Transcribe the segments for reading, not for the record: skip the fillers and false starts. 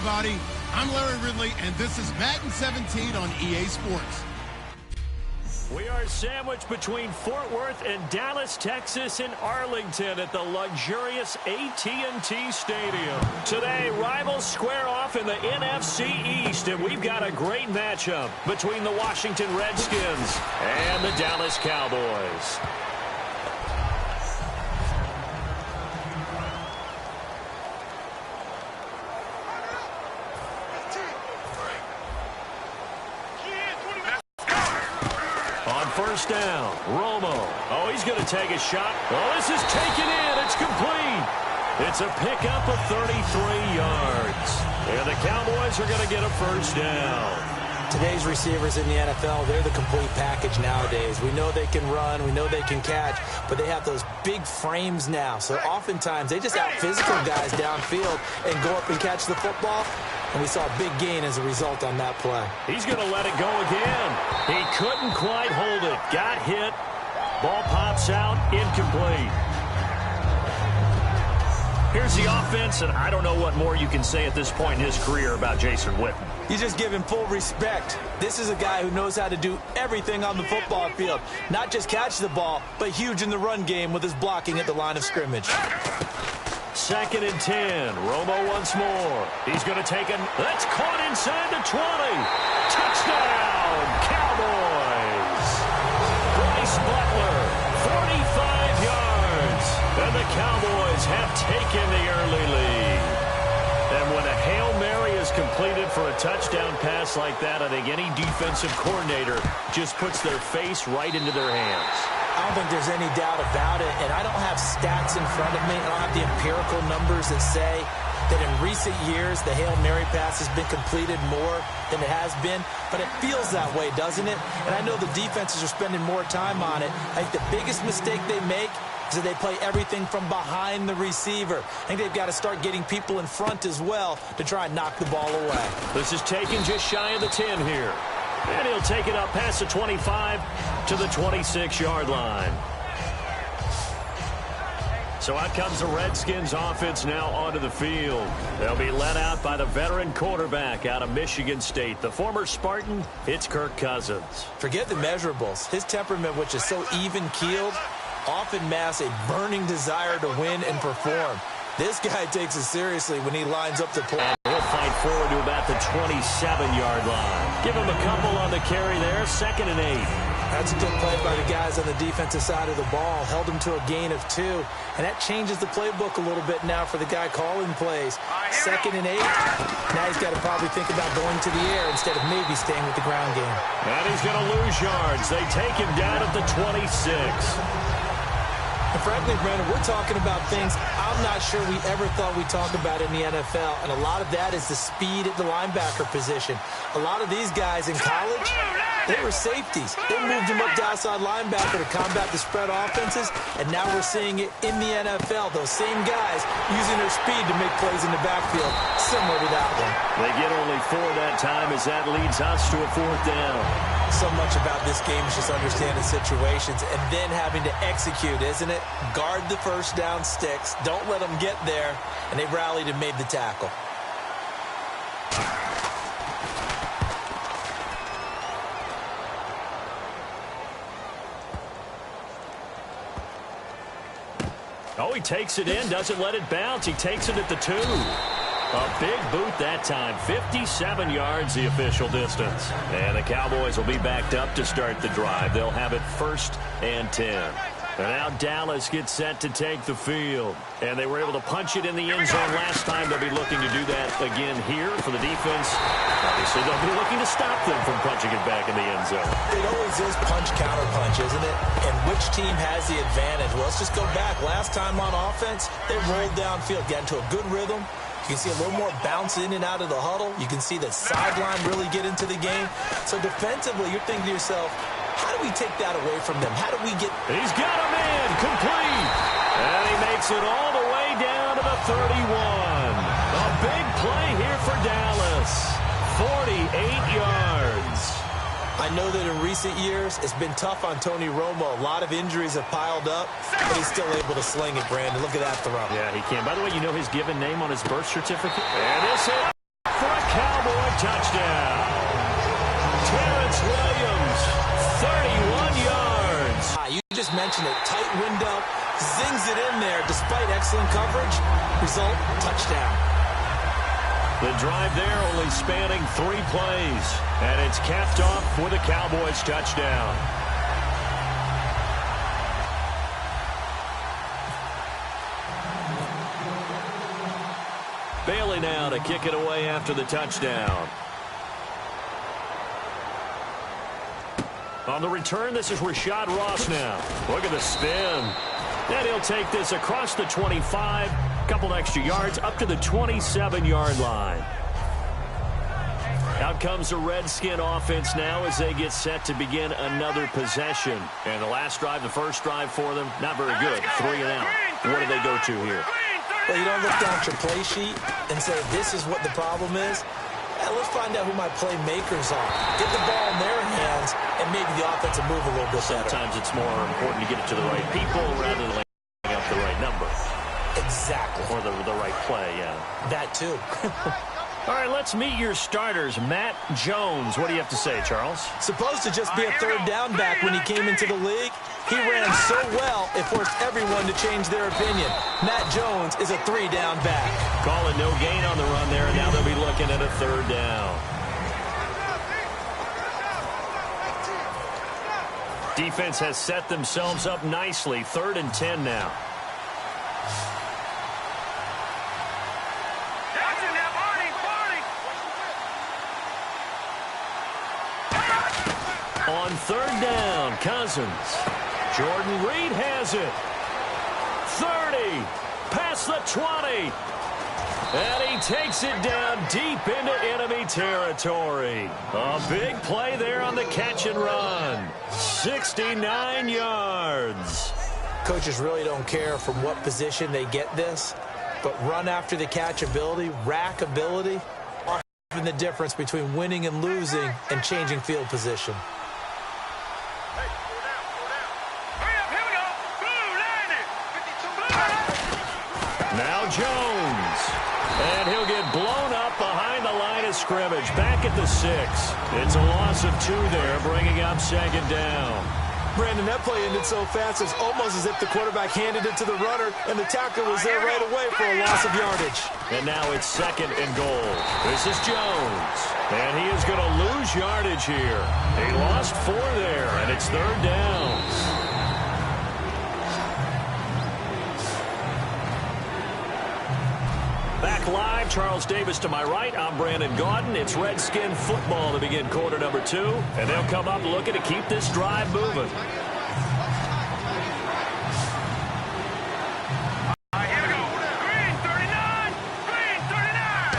everybody. I'm Larry Ridley, and this is Madden 17 on EA Sports. We are sandwiched between Fort Worth and Dallas, Texas, in Arlington at the luxurious AT&T Stadium. Today, rivals square off in the NFC East, and we've got a great matchup between the Washington Redskins and the Dallas Cowboys. First down, Romo. Oh, he's going to take a shot. Oh, this is taken in. It's complete. It's a pickup of 33 yards. And the Cowboys are going to get a first down. Today's receivers in the NFL, they're the complete package nowadays. We know they can run, we know they can catch, but they have those big frames now. So oftentimes they just out-physical guys downfield and go up and catch the football. And we saw a big gain as a result on that play. He's going to let it go again. He couldn't quite hold it. Got hit. Ball pops out. Incomplete. Here's the offense, and I don't know what more you can say at this point in his career about Jason Witten. You just give him full respect. This is a guy who knows how to do everything on the football field. Not just catch the ball, but huge in the run game with his blocking at the line of scrimmage. 2nd and 10. Romo once more. He's going to take it. That's caught inside the 20. Touchdown, Cowboys. Bryce Butler, 45 yards. And the Cowboys have taken the early lead. And when a Hail Mary is completed for a touchdown pass like that, I think any defensive coordinator just puts their face right into their hands. I don't think there's any doubt about it, and I don't have stats in front of me. I don't have the empirical numbers that say that in recent years the Hail Mary pass has been completed more than it has been, but it feels that way, doesn't it? And I know the defenses are spending more time on it. I think the biggest mistake they make is that they play everything from behind the receiver. I think they've got to start getting people in front as well to try and knock the ball away. This is taken just shy of the 10 here. And he'll take it up past the 25 to the 26-yard line. So out comes the Redskins offense now onto the field. They'll be led out by the veteran quarterback out of Michigan State. The former Spartan, it's Kirk Cousins. Forget the measurables. His temperament, which is so even-keeled, often masks a burning desire to win and perform. This guy takes it seriously when he lines up to play. He'll fight forward to about the 27-yard line. Give him a couple on the carry there. 2nd and 8. That's a good play by the guys on the defensive side of the ball. Held him to a gain of 2. And that changes the playbook a little bit now for the guy calling plays. 2nd and 8. Now he's got to probably think about going to the air instead of maybe staying with the ground game. And he's going to lose yards. They take him down at the 26. And frankly, Brandon, we're talking about things I'm not sure we ever thought we'd talk about in the NFL. And a lot of that is the speed at the linebacker position. A lot of these guys in college, they were safeties. They moved them up to outside linebacker to combat the spread offenses. And now we're seeing it in the NFL. Those same guys using their speed to make plays in the backfield, similar to that one. They get only 4 that time as that leads us to a 4th down. So much about this game is just understanding situations and then having to execute, isn't it? Guard the first down sticks. Don't let them get there. And they rallied and made the tackle. Oh, he takes it in, doesn't let it bounce. He takes it at the 2. A big boot that time. 57 yards, the official distance. And the Cowboys will be backed up to start the drive. They'll have it 1st and 10. And now Dallas gets set to take the field. And they were able to punch it in the end zone last time. They'll be looking to do that again here for the defense. Obviously, they'll be looking to stop them from punching it back in the end zone. It always is punch-counter-punch, isn't it? And which team has the advantage? Well, let's just go back. Last time on offense, they rolled downfield, got into a good rhythm. You can see a little more bounce in and out of the huddle. You can see that sideline really get into the game. So defensively, you're thinking to yourself, how do we take that away from them? How do we get... He's got him in, complete. And he makes it all the way down to the 31. A big play here for Dallas. 48 yards. I know that in recent years, it's been tough on Tony Romo. A lot of injuries have piled up, but he's still able to sling it, Brandon. Look at that throw. Yeah, he can. By the way, you know his given name on his birth certificate? And this hit Cowboy touchdown. Terrence Williams, 31 yards. You just mentioned it. Tight window, zings it in there despite excellent coverage. Result, touchdown. The drive there only spanning 3 plays, and it's capped off with a Cowboys touchdown. Bailey now to kick it away after the touchdown. On the return, this is Rashad Ross now. Look at the spin. And he'll take this across the 25, couple extra yards, up to the 27-yard line. Out comes the Redskin offense now as they get set to begin another possession. And the last drive, the first drive for them, not very good. 3 and out. What do they go to here? Well, you don't look down at your play sheet and say, this is what the problem is. Let's find out who my playmakers are. Get the ball in their hands, and maybe the offense will move a little bit better. Sometimes it's more important to get it to the right people rather than laying up the right number. Exactly. Or the right play, yeah. That too. All right, let's meet your starters. Matt Jones. What do you have to say, Charles? Supposed to just be a third down back when he came into the league. He ran so well, it forced everyone to change their opinion. Matt Jones is a 3-down back. Calling no gain on the run there, and now they'll be looking at a 3rd down. Defense has set themselves up nicely. 3rd and 10 now. On 3rd down, Cousins. Jordan Reed has it. 30, past the 20. And he takes it down deep into enemy territory. A big play there on the catch and run. 69 yards. Coaches really don't care from what position they get this, but run after the catch ability, rack ability, often the difference between winning and losing and changing field position. Now Jones. And he'll get blown up behind the line of scrimmage. Back at the 6. It's a loss of 2 there, bringing up 2nd down. Brandon, that play ended so fast, it's almost as if the quarterback handed it to the runner, and the tackle was there right away for a loss of yardage. And now it's 2nd and goal. This is Jones. And he is going to lose yardage here. He lost 4 there, and it's 3rd down. Back live, Charles Davis to my right. I'm Brandon Gaudin. It's Redskin football to begin quarter number 2. And they'll come up looking to keep this drive moving.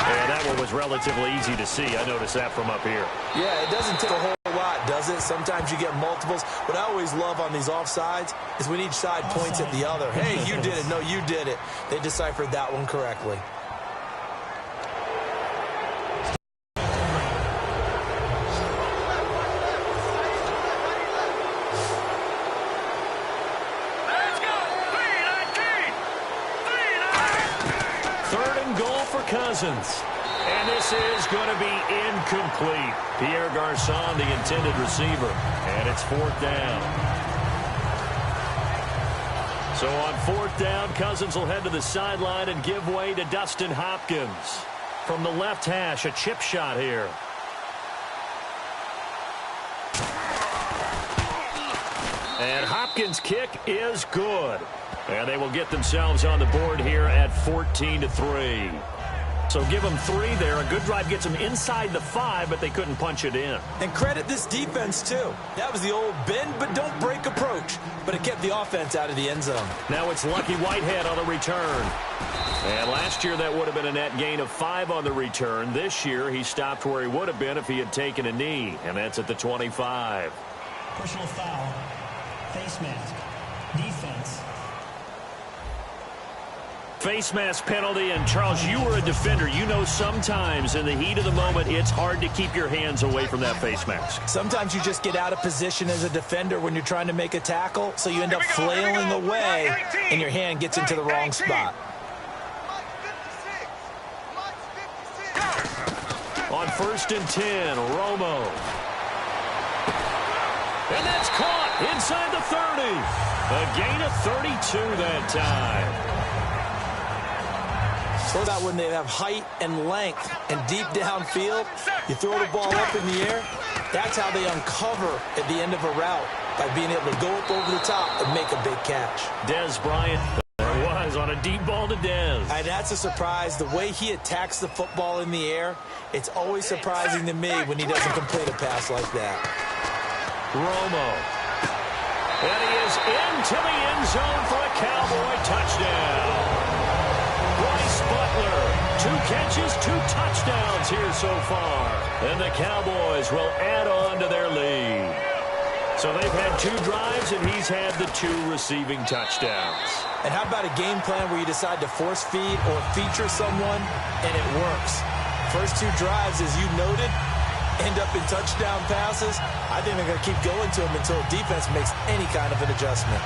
And that one was relatively easy to see. I noticed that from up here. Yeah, it doesn't take a whole lot, does it? Sometimes you get multiples. What I always love on these offsides is when each side points at the other. Hey, you did it. No, you did it. They deciphered that one correctly. Cousins. And this is going to be incomplete. Pierre Garçon, the intended receiver. And it's 4th down. So on 4th down, Cousins will head to the sideline and give way to Dustin Hopkins. From the left hash, a chip shot here. And Hopkins' kick is good. And they will get themselves on the board here at 14-3. So give them 3 there. A good drive gets them inside the 5, but they couldn't punch it in. And credit this defense, too. That was the old bend but don't break approach. But it kept the offense out of the end zone. Now it's Lucky Whitehead on the return. And last year that would have been a net gain of 5 on the return. This year he stopped where he would have been if he had taken a knee. And that's at the 25. Personal foul. Face mask. Defense. Face mask penalty, and Charles, you were a defender. You know sometimes in the heat of the moment, it's hard to keep your hands away from that face mask. Sometimes you just get out of position as a defender when you're trying to make a tackle, so you end up flailing away, and your hand gets into the wrong spot. 1st and 10. Romo. And that's caught inside the 30. A gain of 32 that time. So that when they have height and length and deep downfield, you throw the ball up in the air, that's how they uncover at the end of a route, by being able to go up over the top and make a big catch. Dez Bryant was on a deep ball to Dez. And that's a surprise. The way he attacks the football in the air, it's always surprising to me when he doesn't complete a pass like that. Romo. And he is into the end zone for a Cowboy touchdown. Bryce Butler, 2 catches, 2 touchdowns here so far. And the Cowboys will add on to their lead. So they've had 2 drives, and he's had the 2 receiving touchdowns. And how about a game plan where you decide to force feed or feature someone, and it works? First 2 drives, as you noted, end up in touchdown passes. I think they're going to keep going to them until defense makes any kind of an adjustment.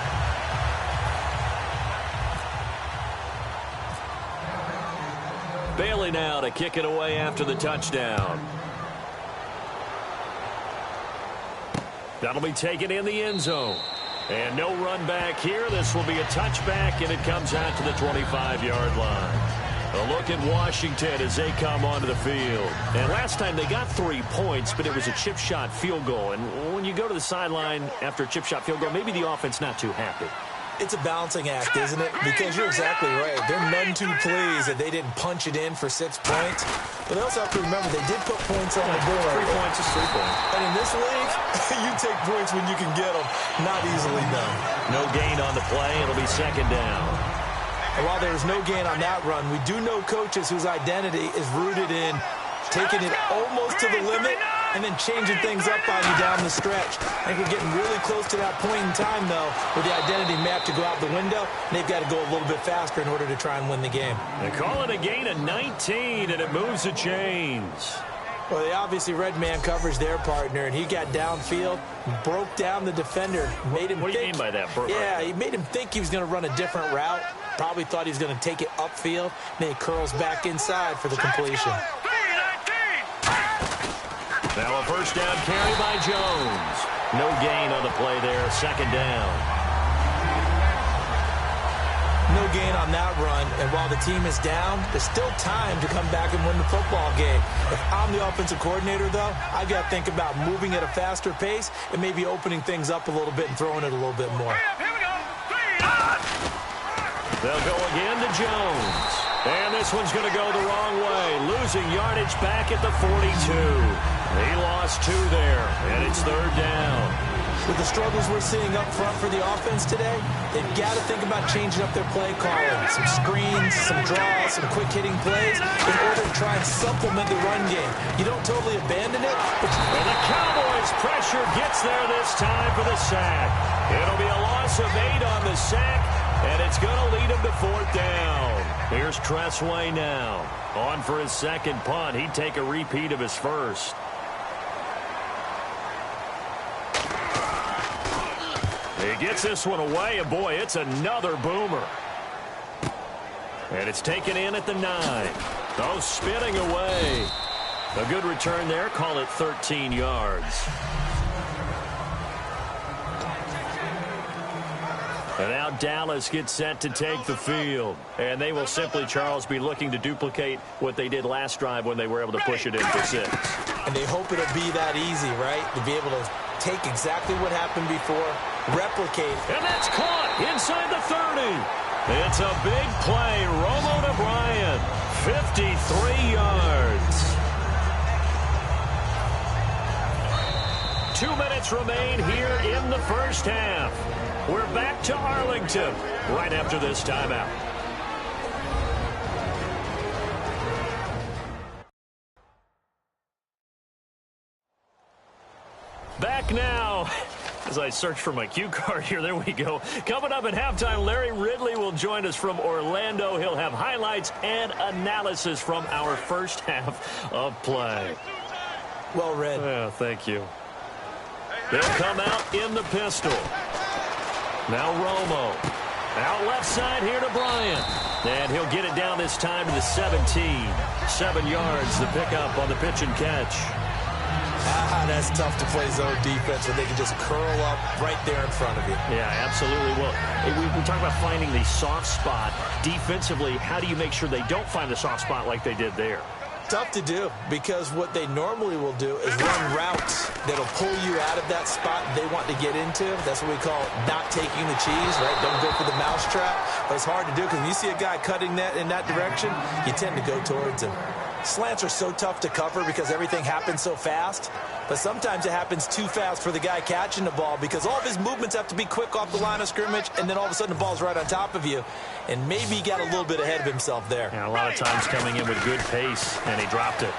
Bailey now to kick it away after the touchdown. That'll be taken in the end zone. And no run back here. This will be a touchback, and it comes out to the 25-yard line. A look at Washington as they come onto the field. And last time they got 3 points, but it was a chip shot field goal. And when you go to the sideline after a chip shot field goal, maybe the offense not too happy. It's a balancing act, isn't it? Because you're exactly right. They're none too pleased that they didn't punch it in for 6 points. But they also have to remember they did put points on the board. 3 points is 3 points. And in this league, you take points when you can get them. Not easily done. No gain on the play. It'll be 2nd down. And while there was no gain on that run, we do know coaches whose identity is rooted in taking it almost to the limit and then changing things up on you down the stretch. I think we're getting really close to that point in time, though, where the identity may have to go out the window, and they've got to go a little bit faster in order to try and win the game. They call it a gain of 19, and it moves the chains. Well, they obviously read man coverage their partner, and he got downfield, broke down the defender, made him What do you mean by that? Yeah, he made him think he was going to run a different route, probably thought he was going to take it upfield, and then he curls back inside for the completion. Now a 1st down carry by Jones. No gain on the play there, 2nd down. No gain on that run, and while the team is down, there's still time to come back and win the football game. If I'm the offensive coordinator, though, I've got to think about moving at a faster pace and maybe opening things up a little bit and throwing it a little bit more. They'll go again to Jones. And this one's going to go the wrong way, losing yardage back at the 42. He lost 2 there, and it's 3rd down. With the struggles we're seeing up front for the offense today, they've got to think about changing up their play calling. Some screens, some draws, some quick-hitting plays in order to try and supplement the run game. You don't totally abandon it. And the Cowboys' pressure gets there this time for the sack. It'll be a loss of 8 on the sack, and it's going to lead him to 4th down. Here's Tressway now. On for his 2nd punt. He'd take a repeat of his 1st. He gets this one away, and boy, it's another boomer. And it's taken in at the 9. Oh, spinning away. A good return there. Call it 13 yards. And now Dallas gets set to take the field. And they will simply, Charles, be looking to duplicate what they did last drive when they were able to push it in for 6. And they hope it'll be that easy, right? To be able to take exactly what happened before, replicate. And that's caught inside the 30. It's a big play. Romo to Bryant. 53 yards. 2 minutes remain here in the 1st half. We're back to Arlington right after this timeout. Back now. As I search for my cue card here, there we go. Coming up at halftime, Larry Ridley will join us from Orlando. He'll have highlights and analysis from our 1st half of play. Well read. Yeah, thank you. They'll come out in the pistol. Now Romo. Out left side here to Bryant. And he'll get it down this time to the 17. 7 yards, the pickup on the pitch and catch. That's tough to play zone defense when they can just curl up right there in front of you. Yeah, absolutely. Well, we talk about finding the soft spot. Defensively, how do you make sure they don't find the soft spot like they did there? Tough to do, because what they normally will do is run routes that'll pull you out of that spot they want to get into. That's what we call not taking the cheese, right? Don't go for the mousetrap. But it's hard to do, because when you see a guy cutting that in that direction, you tend to go towards him. Slants are so tough to cover because everything happens so fast. But sometimes it happens too fast for the guy catching the ball, because all of his movements have to be quick off the line of scrimmage, and then all of a sudden the ball's right on top of you. And maybe he got a little bit ahead of himself there. Yeah, a lot of times coming in with good pace, and he dropped it.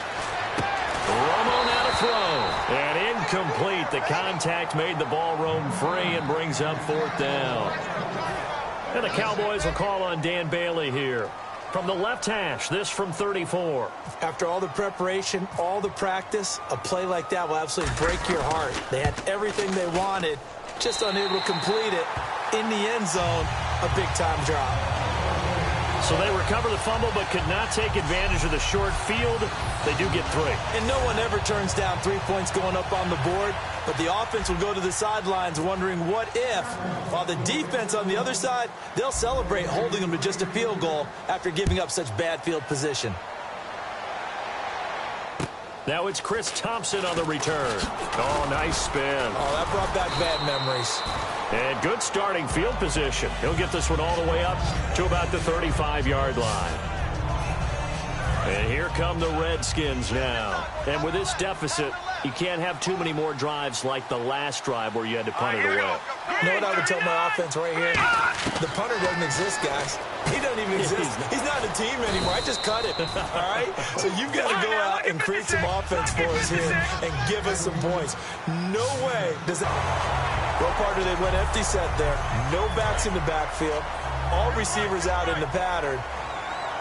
Romo now to throw. And incomplete. The contact made the ball roam free and brings up 4th down. And the Cowboys will call on Dan Bailey here. From the left hash, this from 34. After all the preparation, all the practice, a play like that will absolutely break your heart. They had everything they wanted, just unable to complete it. In the end zone, a big-time drop. So they recover the fumble but could not take advantage of the short field. They do get 3. And no one ever turns down 3 points going up on the board, but the offense will go to the sidelines wondering what if, while the defense on the other side, they'll celebrate holding them to just a field goal after giving up such bad field position. Now it's Chris Thompson on the return. Oh, nice spin. Oh, that brought back bad memories. And good starting field position. He'll get this one all the way up to about the 35-yard line. And here come the Redskins now. And with this deficit, you can't have too many more drives like the last drive where you had to punt it away. You know what I would tell my offense right here? The punter doesn't exist, guys. He doesn't even exist. He's not a team anymore. I just cut it, all right? So you've got to go out and create some offense for us here and give us some points. No way does that... Well, partner, they went empty set there. No backs in the backfield. All receivers out in the pattern.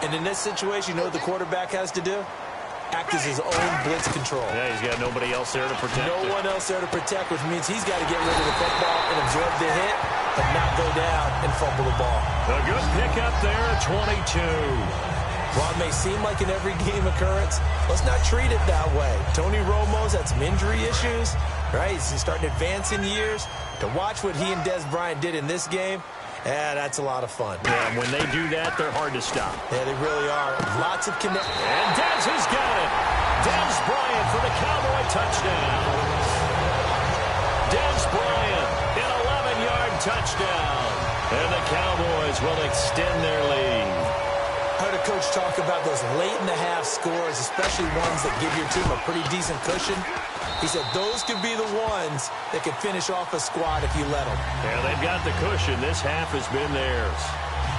And in this situation, you know what the quarterback has to do? Act as his own blitz control. Yeah, he's got nobody else there to protect. No one else there to protect, which means he's got to get rid of the football and absorb the hit, but not go down and fumble the ball. A good pickup there at 22. While it may seem like an every game occurrence, let's not treat it that way. Tony Romo's had some injury issues, right? He's starting to advance in years. To watch what he and Des Bryant did in this game, yeah, that's a lot of fun. Yeah, when they do that, they're hard to stop. Yeah, they really are. Lots of connect. And Des has got it. Des Bryant for the Cowboy touchdown. Des Bryant, an 11-yard touchdown. And the Cowboys will extend their lead. I heard a coach talk about those late-in-the-half scores, especially ones that give your team a pretty decent cushion. He said those could be the ones that could finish off a squad if you let them. Yeah, they've got the cushion. This half has been theirs.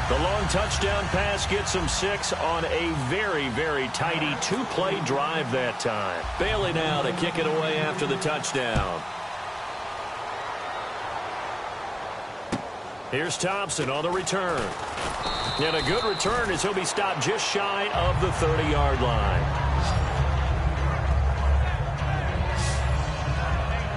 The long touchdown pass gets them 6 on a very, very tidy 2-play drive that time. Bailey now to kick it away after the touchdown. Here's Thompson on the return. And a good return as he'll be stopped just shy of the 30-yard line.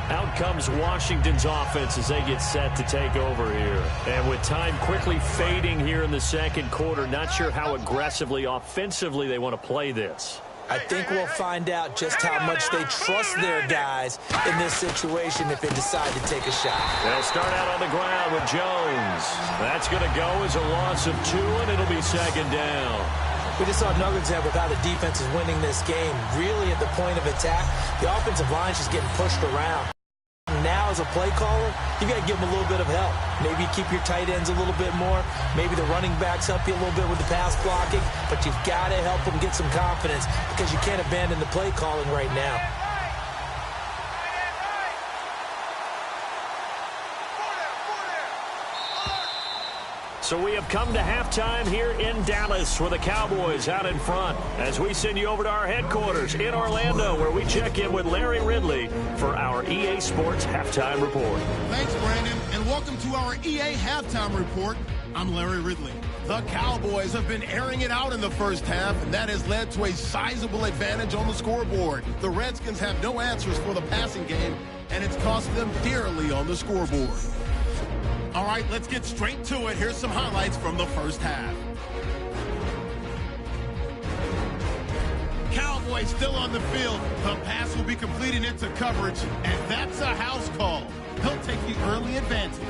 Out comes Washington's offense as they get set to take over here. And with time quickly fading here in the second quarter, not sure how aggressively, offensively they want to play this. I think we'll find out just how much they trust their guys in this situation if they decide to take a shot. They'll start out on the ground with Jones. That's going to go as a loss of 2, and it'll be second down. We just saw another example of how the defense is winning this game. Really at the point of attack, the offensive line is just getting pushed around. Now as a play caller, you got to give them a little bit of help. Maybe keep your tight ends a little bit more. Maybe the running backs help you a little bit with the pass blocking. But you've got to help them get some confidence because you can't abandon the play calling right now. So we have come to halftime here in Dallas with the Cowboys out in front as we send you over to our headquarters in Orlando where we check in with Larry Ridley for our EA Sports Halftime Report. Thanks, Brandon, and welcome to our EA Halftime Report. I'm Larry Ridley. The Cowboys have been airing it out in the first half, and that has led to a sizable advantage on the scoreboard. The Redskins have no answers for the passing game, and it's cost them dearly on the scoreboard. All right, let's get straight to it. Here's some highlights from the first half. Cowboys still on the field. The pass will be completing into coverage, and that's a house call. He'll take the early advantage.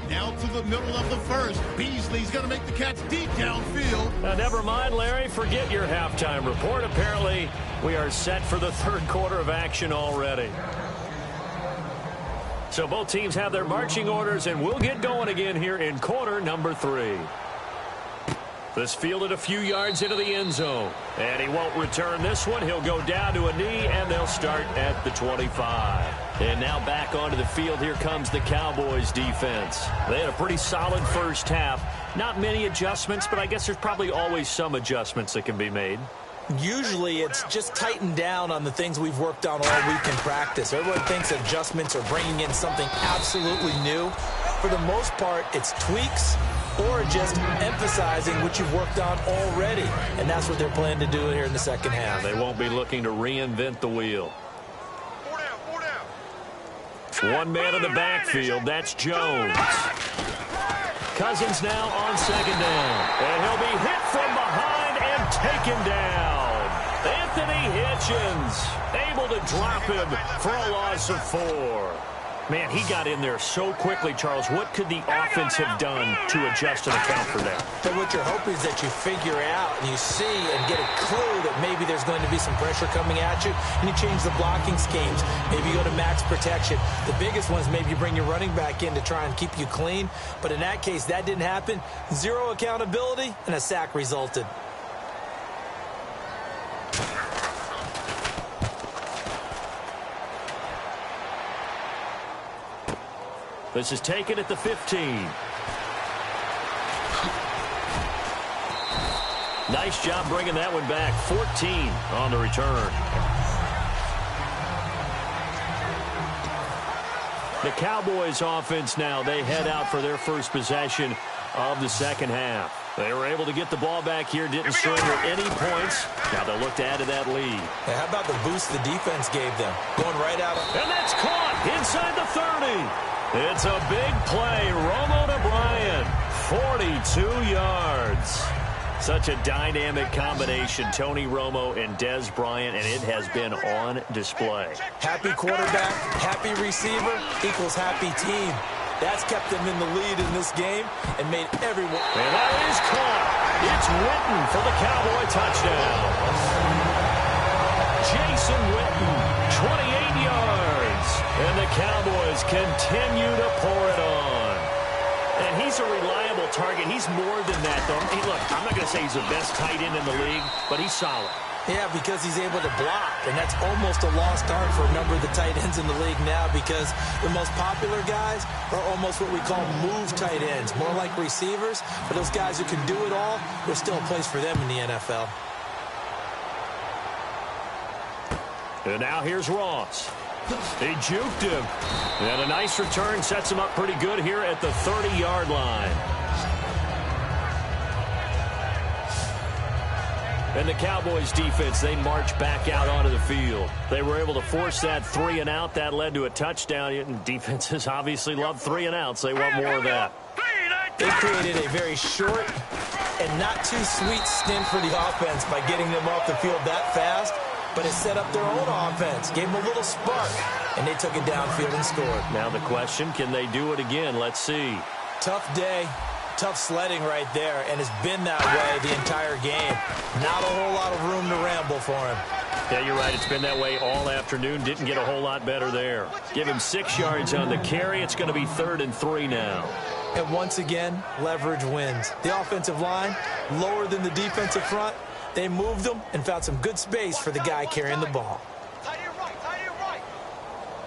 Now to the middle of the first. Beasley's going to make the catch deep downfield. Never mind, Larry. Forget your halftime report. Apparently, we are set for the third quarter of action already. So both teams have their marching orders, and we'll get going again here in quarter number 3. This fielded a few yards into the end zone. And he won't return this one. He'll go down to a knee, and they'll start at the 25. And now back onto the field. Here comes the Cowboys defense. They had a pretty solid first half. Not many adjustments, but I guess there's probably always some adjustments that can be made. Usually it's just tightened down on the things we've worked on all week in practice. Everyone thinks adjustments are bringing in something absolutely new. For the most part, it's tweaks or just emphasizing what you've worked on already. And that's what they're planning to do here in the second half. They won't be looking to reinvent the wheel. One man in the backfield. That's Jones. Cousins now on second down. And he'll be hit from behind and taken down. Anthony Hitchens able to drop him for a loss of 4. Man, he got in there so quickly, Charles. What could the offense have done to adjust and account for that? So what you're hoping is that you figure out and you see and get a clue that maybe there's going to be some pressure coming at you, and you change the blocking schemes. Maybe you go to max protection. The biggest one is maybe you bring your running back in to try and keep you clean. But in that case, that didn't happen. Zero accountability, and a sack resulted. This is taken at the 15. Nice job bringing that one back. 14 on the return. The Cowboys offense now, they head out for their first possession of the second half. They were able to get the ball back here, didn't surrender any points. Now they'll look to add to that lead. Hey, how about the boost the defense gave them? Going right out. And that's caught inside the 30. It's a big play. Romo to Bryant. 42 yards. Such a dynamic combination, Tony Romo and Dez Bryant, and it has been on display. Happy quarterback, happy receiver equals happy team. That's kept them in the lead in this game and made everyone. And that is caught. It's Witten for the Cowboy touchdown. Jason Witten, 28 yards. And the Cowboys continue to pour it on. And he's a reliable target. He's more than that, though. Hey, look, I'm not going to say he's the best tight end in the league, but he's solid. Yeah, because he's able to block, and that's almost a lost art for a number of the tight ends in the league now, because the most popular guys are almost what we call move tight ends, more like receivers. For those guys who can do it all, there's still a place for them in the NFL. And now here's Ross. He juked him. And a nice return sets him up pretty good here at the 30-yard line. And the Cowboys defense, they march back out onto the field. They were able to force that 3 and out. That led to a touchdown. And defenses obviously love 3 and outs. They want more of that. They created a very short and not too sweet stint for the offense by getting them off the field that fast. But it set up their own offense, gave them a little spark, and they took it downfield and scored. Now the question, can they do it again? Let's see. Tough day, tough sledding right there, and it's been that way the entire game. Not a whole lot of room to ramble for him. Yeah, you're right. It's been that way all afternoon. Didn't get a whole lot better there. Give him 6 yards on the carry. It's going to be 3rd and 3 now. And once again, leverage wins. The offensive line, lower than the defensive front. They moved them and found some good space for the guy carrying the ball. Tight end right, tight end right.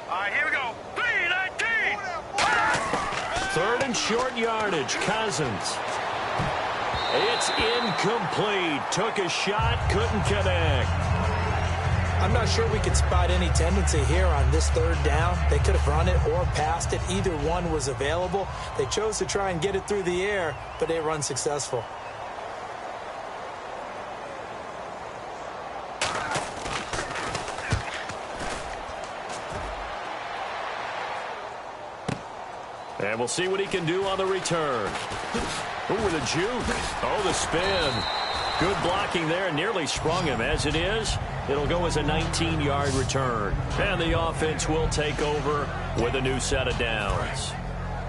All right, here we go. 3-19. 3rd and short yardage. Cousins. It's incomplete. Took a shot, couldn't connect. I'm not sure we could spot any tendency here on this 3rd down. They could have run it or passed it. Either one was available. They chose to try and get it through the air, but they were unsuccessful. And we'll see what he can do on the return. Ooh, with a juke. Oh, the spin. Good blocking there, nearly sprung him. As it is, it'll go as a 19-yard return. And the offense will take over with a new set of downs.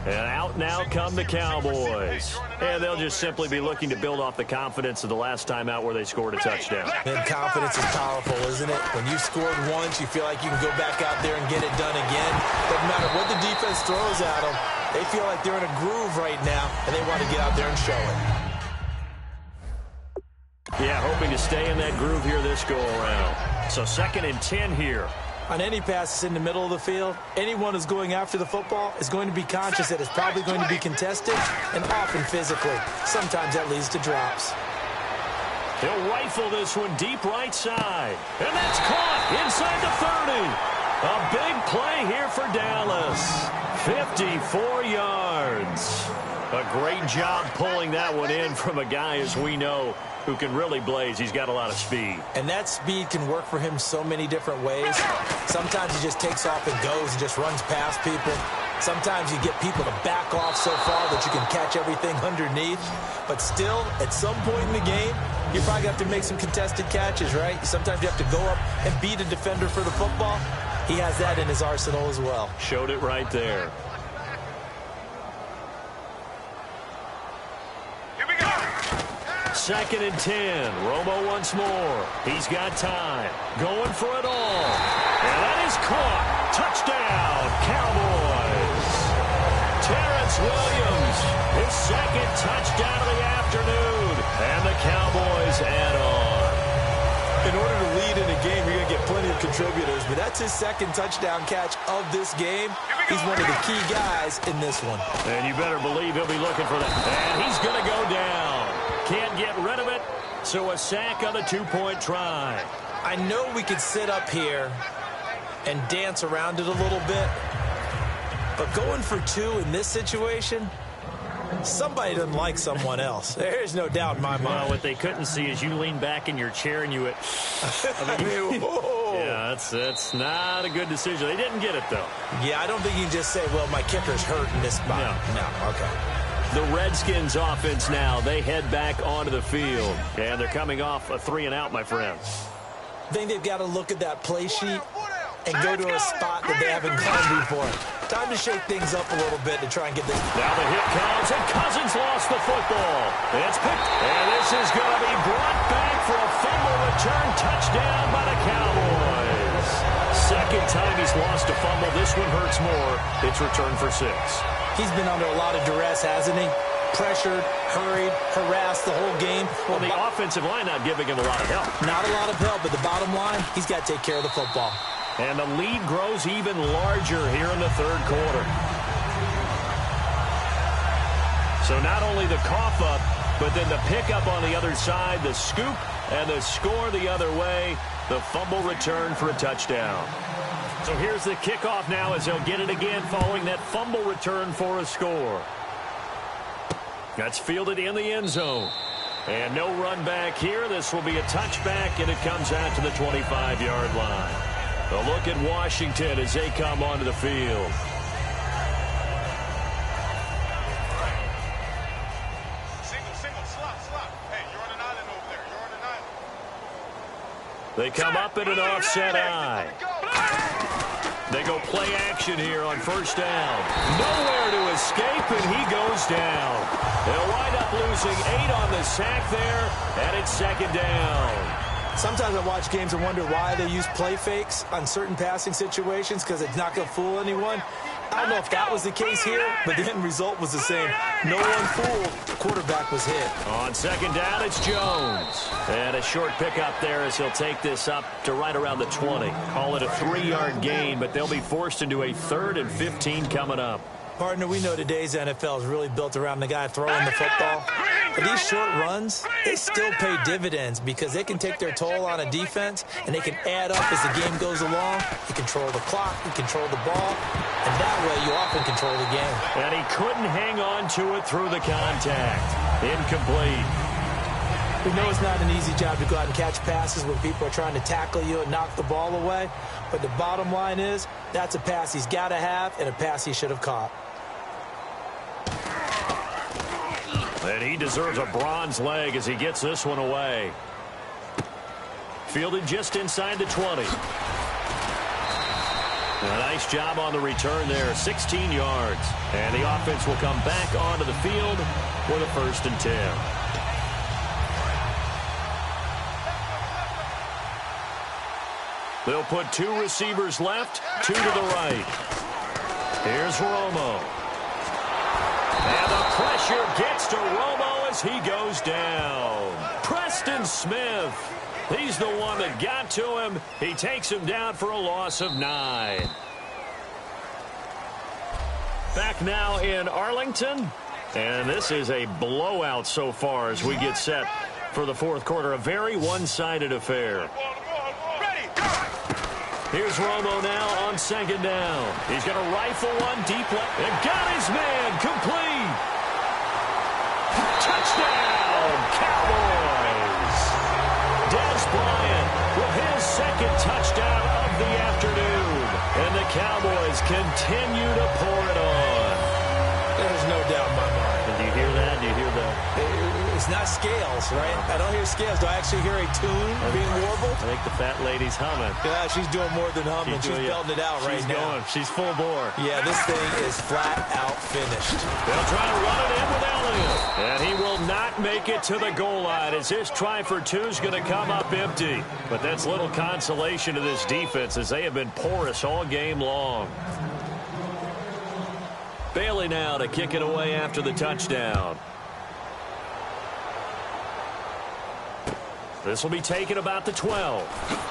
And out now come the Cowboys. And they'll just simply be looking to build off the confidence of the last time out where they scored a touchdown. And confidence is powerful, isn't it? When you scored once, you feel like you can go back out there and get it done again. Doesn't matter what the defense throws at them. They feel like they're in a groove right now, and they want to get out there and show it. Yeah, hoping to stay in that groove here this go-around. So 2nd and 10 here. On any passes in the middle of the field, anyone who's going after the football is going to be conscious that it's probably going to be contested and often physically. Sometimes that leads to drops. He'll rifle this one deep right side. And that's caught inside the 30. A big play here for Dallas. 54 yards. A great job pulling that one in from a guy, as we know, who can really blaze. He's got a lot of speed. And that speed can work for him so many different ways. Sometimes he just takes off and goes and just runs past people. Sometimes you get people to back off so far that you can catch everything underneath. But still, at some point in the game, you probably have to make some contested catches, right? Sometimes you have to go up and beat a defender for the football. He has that in his arsenal as well. Showed it right there. Here we go. 2nd and 10. Romo once more. He's got time. Going for it all. And that is caught. Touchdown, Cowboys. Terrence Williams, his 2nd touchdown of the afternoon. And the Cowboys add on. In order to lead in a game, you're going to get plenty of contributors, but that's his 2nd touchdown catch of this game. He's one of the key guys in this one. And you better believe he'll be looking for that. And he's going to go down. Can't get rid of it, so a sack on the 2-point try. I know we could sit up here and dance around it a little bit, but going for 2 in this situation, somebody doesn't like someone else. There's no doubt in my mind. Well, what they couldn't see is you lean back in your chair and you went, yeah, that's not a good decision. They didn't get it, though. Yeah, I don't think you can just say, well, my kicker's hurt in this spot. No, okay. The Redskins offense now, they head back onto the field. And they're coming off a 3-and-out, my friends. I think they've got to look at that play sheet and go to a spot that they haven't gone before. Time to shake things up a little bit to try and get this. Now the hit comes, and Cousins lost the football. It's picked, and this is going to be brought back for a fumble return touchdown by the Cowboys. 2nd time he's lost a fumble. This one hurts more. It's returned for 6. He's been under a lot of duress, hasn't he? Pressured, hurried, harassed the whole game. Well, the offensive line not giving him a lot of help. Not a lot of help, but the bottom line, he's got to take care of the football. And the lead grows even larger here in the 3rd quarter. So not only the cough up, but then the pickup on the other side, the scoop, and the score the other way. The fumble return for a touchdown. So here's the kickoff now as they'll get it again following that fumble return for a score. That's fielded in the end zone. And no run back here. This will be a touchback, and it comes out to the 25-yard line. A look at Washington as they come onto the field. Single, slot. Hey, you're on an island over there. You're on an island. They come up in an offset eye. They go play action here on 1st down. Nowhere to escape, and he goes down. They'll wind up losing 8 on the sack there, and it's 2nd down. Sometimes I watch games and wonder why they use play fakes on certain passing situations, because it's not going to fool anyone. I don't know if that was the case here, but the end result was the same. No one fooled. The quarterback was hit. On 2nd down, it's Jones. And a short pickup there as he'll take this up to right around the 20. Call it a 3-yard gain, but they'll be forced into a 3rd and 15 coming up. Partner, we know today's NFL is really built around the guy throwing the football. But these short runs, they still pay dividends because they can take their toll on a defense, and they can add up as the game goes along. You control the clock, you control the ball, and that way you often control the game. And he couldn't hang on to it through the contact. Incomplete. We know it's not an easy job to go out and catch passes when people are trying to tackle you and knock the ball away. But the bottom line is, that's a pass he's got to have and a pass he should have caught. And he deserves a bronze leg as he gets this one away. Fielded just inside the 20. A nice job on the return there, 16 yards. And the offense will come back onto the field with a 1st and 10. They'll put 2 receivers left, 2 to the right. Here's Romo. And the pressure gets to Romo as he goes down. Preston Smith. He's the one that got to him. He takes him down for a loss of 9. Back now in Arlington. And this is a blowout so far as we get set for the 4th quarter. A very one-sided affair. Here's Romo now on 2nd down. He's going to rifle one deep left and got his man complete. Touchdown, Cowboys. Dez Bryant with his 2nd touchdown of the afternoon. And the Cowboys continue to pour it on. There's no doubt in my mind. Did you hear that? Do you hear that? It's not scales, right? I don't hear scales. Do I actually hear a tune being warbled? I think the fat lady's humming. Yeah, she's doing more than humming. She's belting it out right now. She's going. She's full bore. Yeah, this thing is flat out finished. They'll try to run it in with Elliott. And he will not make it to the goal line as his try for 2 is going to come up empty. But that's little consolation to this defense as they have been porous all game long. Bailey now to kick it away after the touchdown. This will be taken about the 12.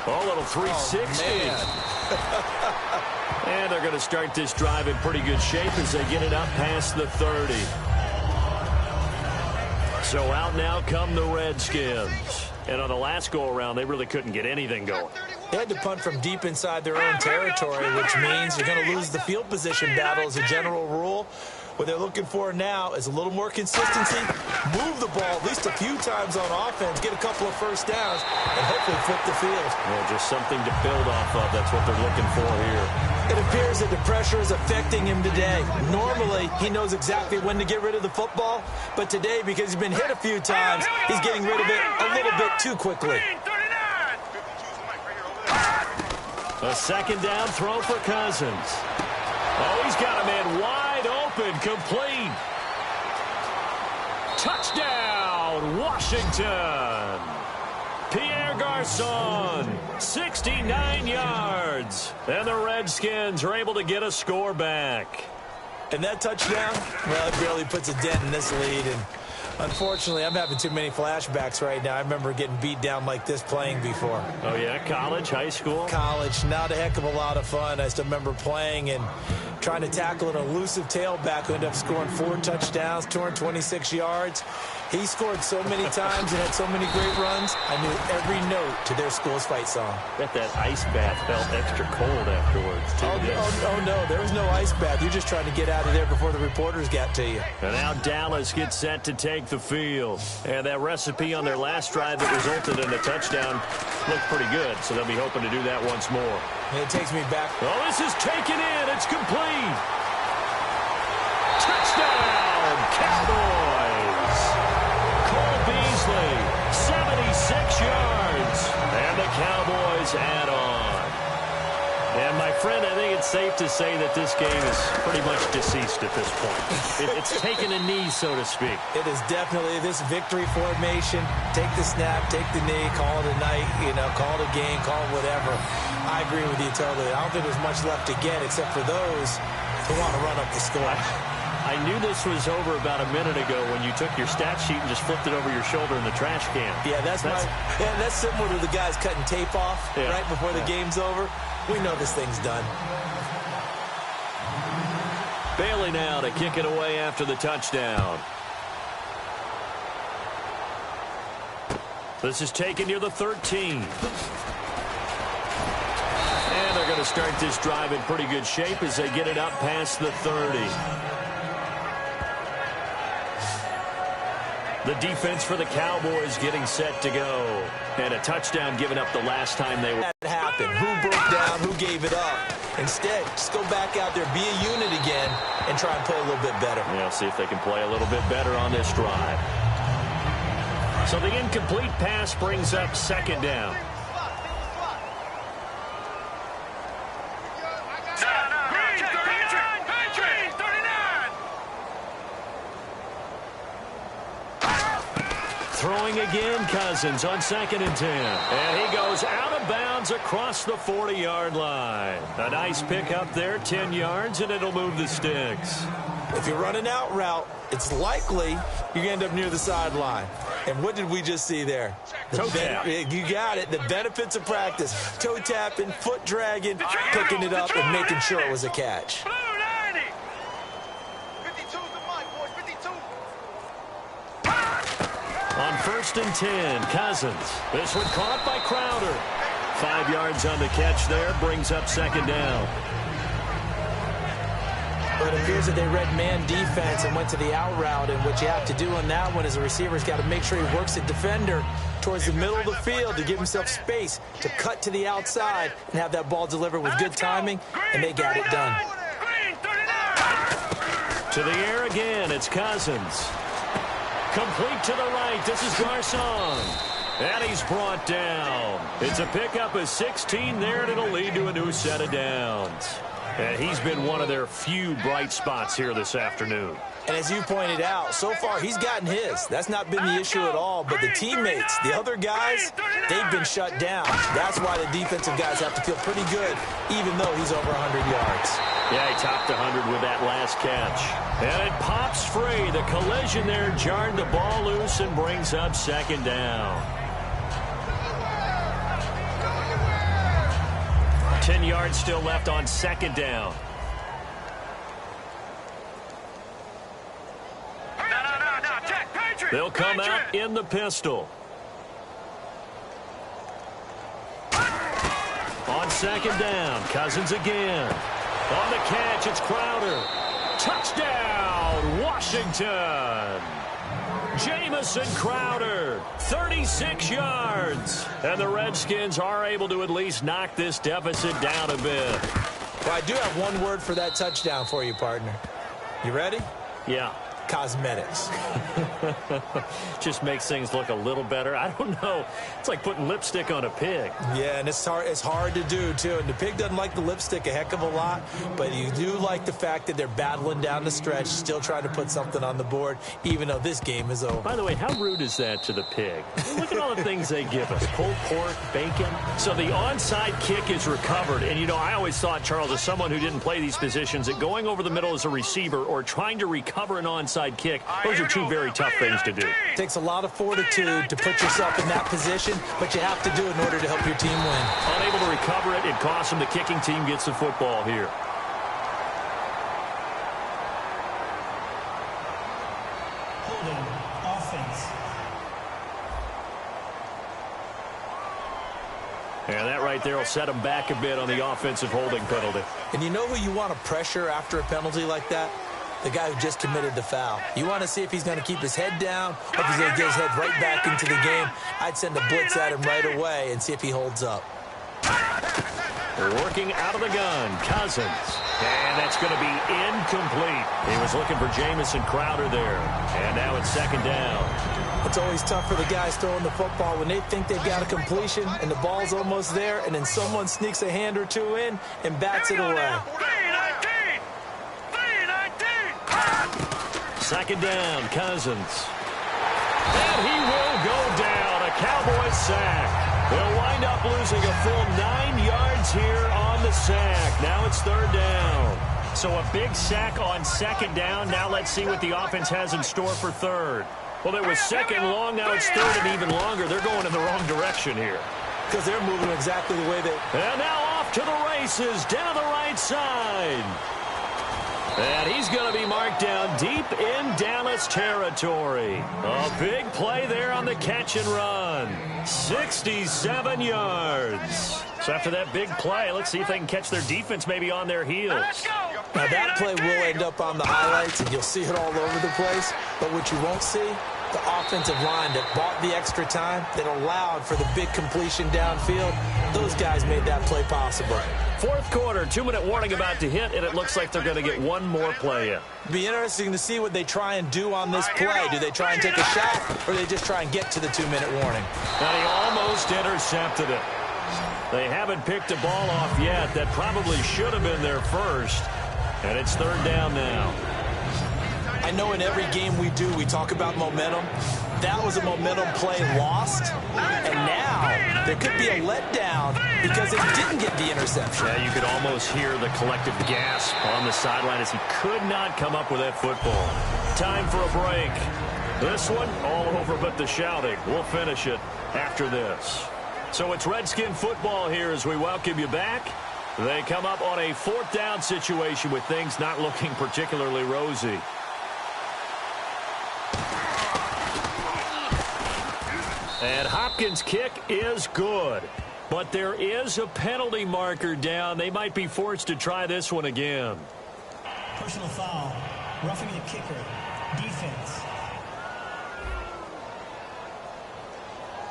Oh, little 360. And they're going to start this drive in pretty good shape as they get it up past the 30. So out now come the Redskins. And on the last go-around, they really couldn't get anything going. They had to punt from deep inside their own territory, which means you're going to lose the field position battle as a general rule. What they're looking for now is a little more consistency, move the ball at least a few times on offense, get a couple of 1st downs, and hopefully flip the field. Well, just something to build off of. That's what they're looking for here. It appears that the pressure is affecting him today. Normally, he knows exactly when to get rid of the football, but today, because he's been hit a few times, he's getting rid of it a little bit too quickly. A 2nd down throw for Cousins. Oh, he's got a man wide open, complete. Touchdown, Washington. Pierre Garçon, 69 yards. And the Redskins are able to get a score back. And that touchdown, well, it barely puts a dent in this lead. And unfortunately, I'm having too many flashbacks right now. I remember getting beat down like this playing before. Oh, yeah? College, high school? College. Not a heck of a lot of fun. I still remember playing and trying to tackle an elusive tailback who ended up scoring 4 touchdowns, 226 yards. He scored so many times and had so many great runs, I knew every note to their school's fight song. Bet that ice bath felt extra cold afterwards, too. Oh, no, there was no ice bath. You're just trying to get out of there before the reporters got to you. And now Dallas gets set to take the field. And that recipe on their last drive that resulted in a touchdown looked pretty good, so they'll be hoping to do that once more. And it takes me back. Oh, this is taken in. It's complete. Touchdown, Cowboys. Cole Beasley, 76 yards. And the Cowboys add on. And, my friend, I think it's safe to say that this game is pretty much deceased at this point. It's taken a knee, so to speak. It is definitely this victory formation. Take the snap, take the knee, call it a night, call it a game, call it whatever. I agree with you totally. I don't think there's much left to get except for those who want to run up the score. I knew this was over about a minute ago when you took your stat sheet and just flipped it over your shoulder in the trash can. Yeah, that's similar to the guys cutting tape off right before the game's over. We know this thing's done. Bailey now to kick it away after the touchdown. This is taken near the 13. And they're going to start this drive in pretty good shape as they get it up past the 30. The defense for the Cowboys getting set to go. And a touchdown given up the last time they were. That happened. Who broke down? Who gave it up? Instead, just go back out there, be a unit again, and try and play a little bit better. Yeah, see if they can play a little bit better on this drive. So the incomplete pass brings up second down. Throwing again, Cousins on 2nd and 10. And he goes out of bounds across the 40-yard line. A nice pickup there, 10 yards, and it'll move the sticks. If you're running out route, it's likely you're going to end up near the sideline. And what did we just see there? Toe tap. You got it. The benefits of practice. Toe tapping, foot dragging, picking it up, and making sure it was a catch. On 1st and 10, Cousins. This one caught by Crowder. 5 yards on the catch there, brings up second down. But it appears that they read man defense and went to the out route, and what you have to do on that one is a receiver's got to make sure he works the defender towards the middle of the field to give himself space to cut to the outside and have that ball delivered with good timing, and they got it done. To the air again, it's Cousins. Complete to the right. This is Garcon. And he's brought down. It's a pickup of 16 there, and it'll lead to a new set of downs. And he's been one of their few bright spots here this afternoon. And as you pointed out, so far he's gotten his. That's not been the issue at all. But the teammates, the other guys, they've been shut down. That's why the defensive guys have to feel pretty good, even though he's over 100 yards. Yeah, he topped 100 with that last catch. And it pops free. The collision there jarred the ball loose and brings up second down. 10 yards still left on second down. They'll come out in the pistol. On second down, Cousins again. On the catch, it's Crowder. Touchdown, Washington. Jamison Crowder, 36 yards. And the Redskins are able to at least knock this deficit down a bit. Well, I do have one word for that touchdown for you, partner. You ready? Yeah. Cosmetics. Just makes things look a little better. I don't know. It's like putting lipstick on a pig. Yeah, and it's hard to do, too. And the pig doesn't like the lipstick a heck of a lot, but you do like the fact that they're battling down the stretch, still trying to put something on the board, even though this game is over. By the way, how rude is that to the pig? Look at all the things they give us. Pulled pork, bacon. So the onside kick is recovered. And, you know, I always thought, Charles, as someone who didn't play these positions, that going over the middle as a receiver or trying to recover an onside kick, those are two very tough things to do. It takes a lot of fortitude to put yourself in that position, but you have to do it in order to help your team win. Unable to recover it, it costs them. The kicking team gets the football here. Holding offense. And that right there will set them back a bit on the offensive holding penalty. And you know who you want to pressure after a penalty like that? The guy who just committed the foul. You want to see if he's going to keep his head down or if he's going to get his head right back into the game. I'd send a blitz at him right away and see if he holds up. Working out of the gun, Cousins. And that's going to be incomplete. He was looking for Jamison Crowder there. And now it's second down. It's always tough for the guys throwing the football when they think they've got a completion and the ball's almost there, and then someone sneaks a hand or two in and bats it away. Second down, Cousins. And he will go down. A Cowboys sack. They'll wind up losing a full 9 yards here on the sack. Now it's third down. So a big sack on second down. Now let's see what the offense has in store for third. Well, it was second long. Now it's third and even longer. They're going in the wrong direction here. Because they're moving exactly the way they... And now off to the races down the right side. And he's going to be marked down deep in Dallas territory. A big play there on the catch and run. 67 yards. So after that big play, let's see if they can catch their defense maybe on their heels. Now that play will end up on the highlights, and you'll see it all over the place. But what you won't see The offensive line that bought the extra time, that allowed for the big completion downfield, those guys made that play possible. Fourth quarter, 2-minute warning about to hit, and it looks like they're going to get one more play in. Be interesting to see what they try and do on this play. Do they try and take a shot, or do they just try and get to the 2-minute warning? And he almost intercepted it. They haven't picked a ball off yet. That probably should have been their first. And it's third down now. I know in every game we do, we talk about momentum. That was a momentum play lost. And now there could be a letdown because it didn't get the interception. Yeah, you could almost hear the collective gasp on the sideline as he could not come up with that football. Time for a break. This one, all over but the shouting. We'll finish it after this. So it's Redskin football here as we welcome you back. They come up on a fourth down situation with things not looking particularly rosy. And Hopkins' kick is good. But there is a penalty marker down. They might be forced to try this one again. Personal foul. Roughing the kicker. Defense.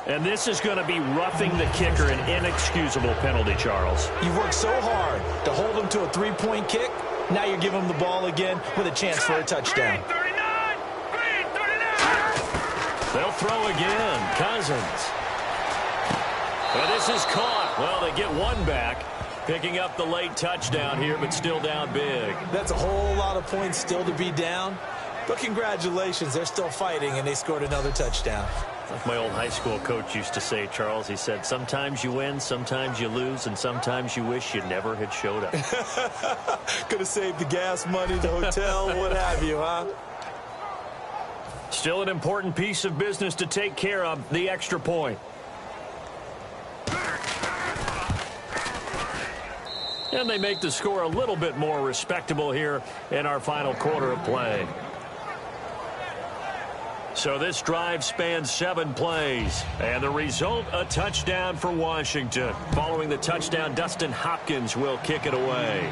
And this is going to be roughing the kicker, an inexcusable penalty, Charles. You've worked so hard to hold him to a three-point kick. Now you're giving him the ball again with a chance for a touchdown. They'll throw again. Cousins. And this is caught. Well, they get one back, picking up the late touchdown here, but still down big. That's a whole lot of points still to be down. But congratulations, they're still fighting, and they scored another touchdown. Like my old high school coach used to say, Charles, he said, sometimes you win, sometimes you lose, and sometimes you wish you never had showed up. Could have saved the gas money, the hotel, what have you, huh? Still an important piece of business to take care of, the extra point. And they make the score a little bit more respectable here in our final quarter of play. So this drive spans 7 plays. And the result, a touchdown for Washington. Following the touchdown, Dustin Hopkins will kick it away.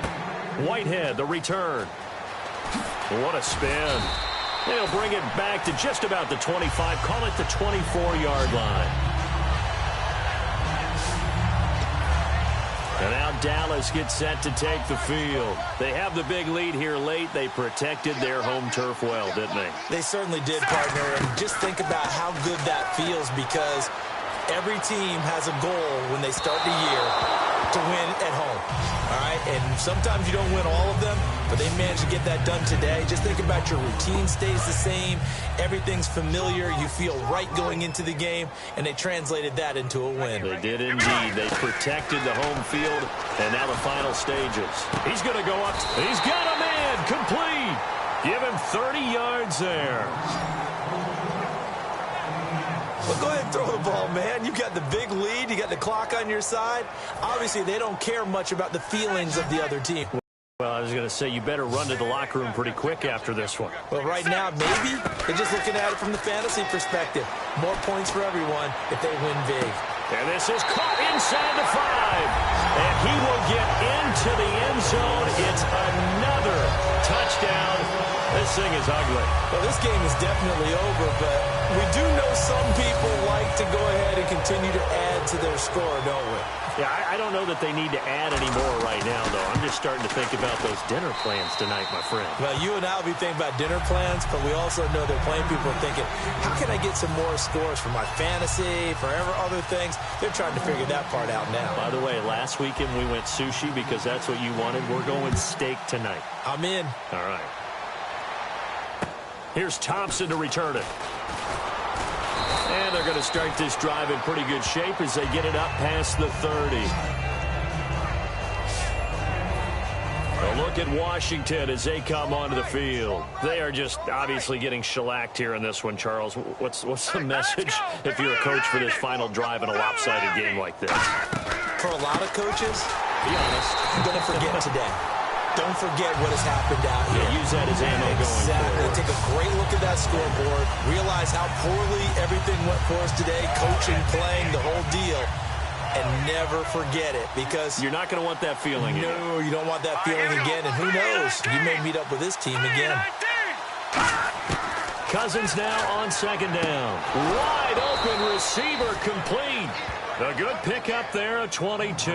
Whitehead, the return. What a spin. They'll bring it back to just about the 25, call it the 24-yard line. And now Dallas gets set to take the field. They have the big lead here late. They protected their home turf well, didn't they? They certainly did, partner. And just think about how good that feels, because every team has a goal when they start the year to win at home. All right? And sometimes you don't win all of them, but they managed to get that done today. Just think about your routine stays the same. Everything's familiar. You feel right going into the game, and they translated that into a win. They did indeed. They protected the home field, and now the final stages. He's going to go up. He's got a man complete. Give him 30 yards there. Well, go ahead and throw the ball, man. You got the big lead. You got the clock on your side. Obviously, they don't care much about the feelings of the other team. Well, I was going to say, you better run to the locker room pretty quick after this one. Well, right now, maybe. They're just looking at it from the fantasy perspective. More points for everyone if they win big. And this is caught inside the 5. And he will get into the end zone. It's another touchdown. This thing is ugly. Well, this game is definitely over, but we do know some people like to go ahead and continue to add to their score, don't we? Yeah, I don't know that they need to add any more right now, though. I'm just starting to think about those dinner plans tonight, my friend. Well, you and I will be thinking about dinner plans, but we also know they're playing people are thinking, how can I get some more scores for my fantasy, for other things? They're trying to figure that part out now. By the way, last weekend we went sushi because that's what you wanted. We're going steak tonight. I'm in. All right. Here's Thompson to return it. And they're going to start this drive in pretty good shape as they get it up past the 30. A look at Washington as they come onto the field. They are just obviously getting shellacked here in this one, Charles. What's the message if you're a coach for this final drive in a lopsided game like this? For a lot of coaches, be honest, I'm going to forget today. Don't forget what has happened out here. Yeah, use that as ammo going forward. Take a great look at that scoreboard. Realize how poorly everything went for us today. Coaching, playing, the whole deal. And never forget it, because you're not going to want that feeling again. No, you don't want that feeling again. And who knows? You may meet up with this team again. Cousins now on second down. Wide open receiver complete. A good pickup there, a 22.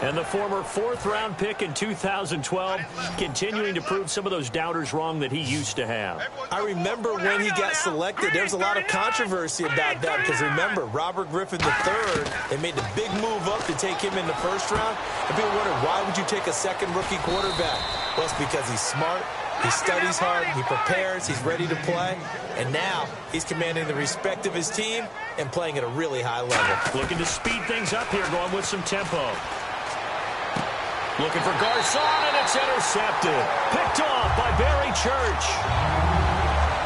And the former fourth-round pick in 2012 continuing to prove some of those doubters wrong that he used to have. I remember when he got selected, there was a lot of controversy about that because remember, Robert Griffin III, they made the big move up to take him in the first round. And people wondered, why would you take a second rookie quarterback? Well, it's because he's smart, he studies hard, he prepares, he's ready to play. And now he's commanding the respect of his team and playing at a really high level. Looking to speed things up here, going with some tempo. Looking for Garcon, and it's intercepted. Picked off by Barry Church.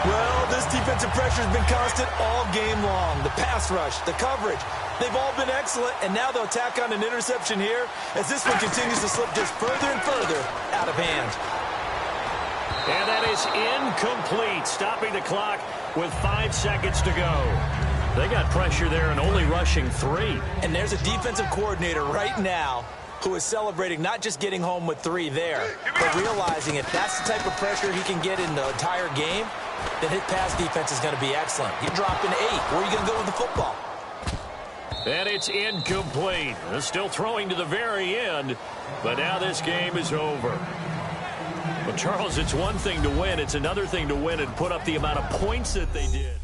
Well, this defensive pressure has been constant all game long. The pass rush, the coverage, they've all been excellent, and now they'll tack on an interception here as this one continues to slip just further and further out of hand. And that is incomplete, stopping the clock with 5 seconds to go. They got pressure there and only rushing 3. And there's a defensive coordinator right now who is celebrating not just getting home with 3 there, but realizing if that's the type of pressure he can get in the entire game, then his pass defense is going to be excellent. You're dropping 8. Where are you going to go with the football? And it's incomplete. They're still throwing to the very end, but now this game is over. Well, Charles, it's one thing to win. It's another thing to win and put up the amount of points that they did.